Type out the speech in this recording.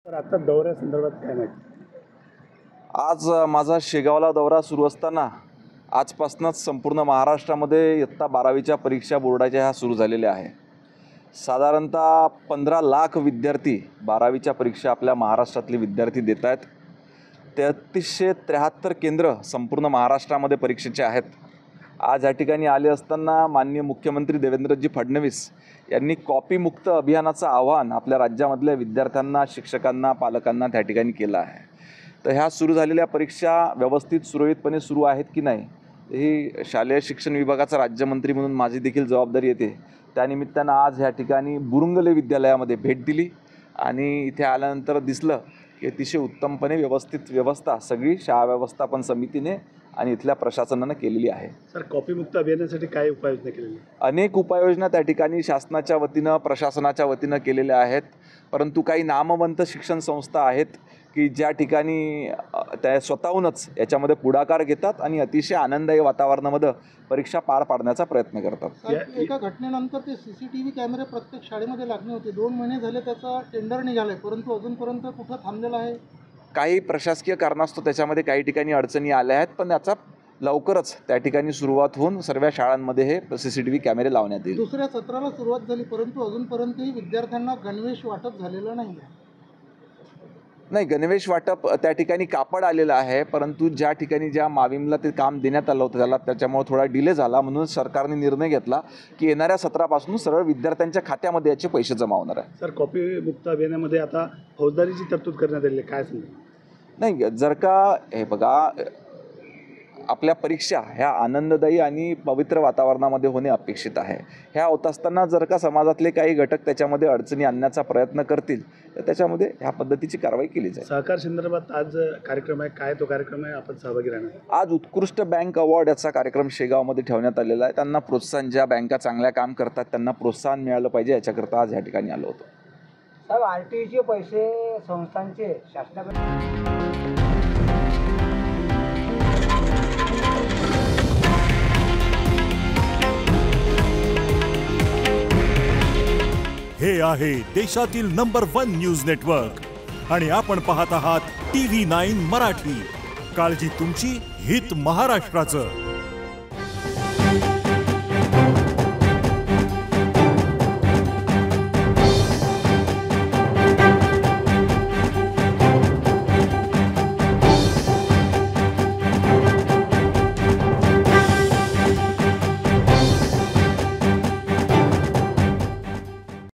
तर आता दौऱ्यासंदर्भात काय माहिती? आज माझा शेगावला दौरा सुरू असताना आजपासूनच संपूर्ण महाराष्ट्रामध्ये इयत्ता 12वीच्या परीक्षा बोर्डाच्या ह्या सुरू झालेल्या आहे. साधारणतः 15 लाख विद्यार्थी 12वीच्या परीक्षा आपल्या महाराष्ट्रातले विद्यार्थी देत आहेत. 3373 केंद्र संपूर्ण महाराष्ट्रामध्ये परीक्षेचे आहेत. आज या ठिकाणी आले असताना माननीय मुख्यमंत्री देवेंद्रजी फडणवीस यांनी कॉपीमुक्त अभियानाचं आवाहन आपल्या राज्यामधल्या विद्यार्थ्यांना, शिक्षकांना, पालकांना त्या ठिकाणी केलं आहे. तर ह्या सुरू झालेल्या परीक्षा व्यवस्थित सुरळीतपणे सुरू आहेत की नाही ही शालेय शिक्षण विभागाचा राज्यमंत्री म्हणून माझी देखील जबाबदारी येते. त्यानिमित्तानं आज ह्या ठिकाणी बुरुंगले विद्यालयामध्ये भेट दिली आणि इथे आल्यानंतर दिसलं की अतिशय उत्तमपणे व्यवस्थित व्यवस्था सगळी शाळा व्यवस्थापन समितीने आणि इथल्या प्रशासनानं केलेली आहे. सर, कॉपीमुक्त अभियानासाठी काय उपाययोजना केलेली? अनेक उपाययोजना त्या ठिकाणी शासनाच्या वतीनं, प्रशासनाच्या वतीनं केलेल्या आहेत. परंतु काही नामवंत शिक्षण संस्था आहेत की ज्या ठिकाणी त्या स्वतःहूनच याच्यामध्ये पुढाकार घेतात आणि अतिशय आनंददायी वातावरणामध्ये परीक्षा पार पाडण्याचा प्रयत्न करतात. एका घटनेनंतर ते CCTV कॅमेरे प्रत्येक शाळेमध्ये लागले होते. 2 महिने झाले त्याचा टेंडर निघालाय, परंतु अजूनपर्यंत कुठं थांबलेला आहे? काही प्रशासकीय कारणास्तव त्याच्यामध्ये काही ठिकाणी अडचणी आल्या आहेत, पण याचा लवकरच त्या ठिकाणी सुरुवात होऊन सर्व शाळांमध्ये हे CCTV कॅमेरे लावण्यात येईल. दुसऱ्या सत्राला सुरुवात झाली, परंतु अजूनपर्यंतही विद्यार्थ्यांना गणवेश वाटप झालेलं नाही. गणवेश वाटप त्या ठिकाणी कापड आलेलं आहे, परंतु ज्या ठिकाणी ज्या माविमला ते काम देण्यात आलं होतं त्याच्यामुळे थोडा डिले झाला. म्हणून सरकारने निर्णय घेतला की येणाऱ्या सत्रापासून सरळ विद्यार्थ्यांच्या खात्यामध्ये याचे पैसे जमा होणार आहे. सर, कॉपीमुक्त अभियानामध्ये आता फौजदारीची तरतूद करण्यात आलेली आहे, काय सांगा? नाही, जर का हे बघा, आपल्या परीक्षा ह्या आनंददायी आणि पवित्र वातावरणामध्ये होणे अपेक्षित आहे. ह्या होत असताना जर का समाजातले काही घटक त्याच्यामध्ये अडचणी आणण्याचा प्रयत्न करतील तर त्याच्यामध्ये ह्या पद्धतीची कारवाई केली जाईल. सहकार संदर्भात आज कार्यक्रम आहे, काय तो कार्यक्रम आहे, आपण सहभागी राहणार? आज उत्कृष्ट बँक अवॉर्ड याचा कार्यक्रम शेगावमध्ये ठेवण्यात आलेला आहे. त्यांना प्रोत्साहन, ज्या बँका चांगल्या काम करतात त्यांना प्रोत्साहन मिळालं पाहिजे याच्याकरता आज या ठिकाणी आलो होतो. साहेब, RTEचे पैसे संस्थांचे शासनाकडे हे आहे देशातील नंबर 1 न्यूज नेटवर्क आणि आपण पाहत आहात TV9 मराठी. काळजी तुमची, हित महाराष्ट्राचं.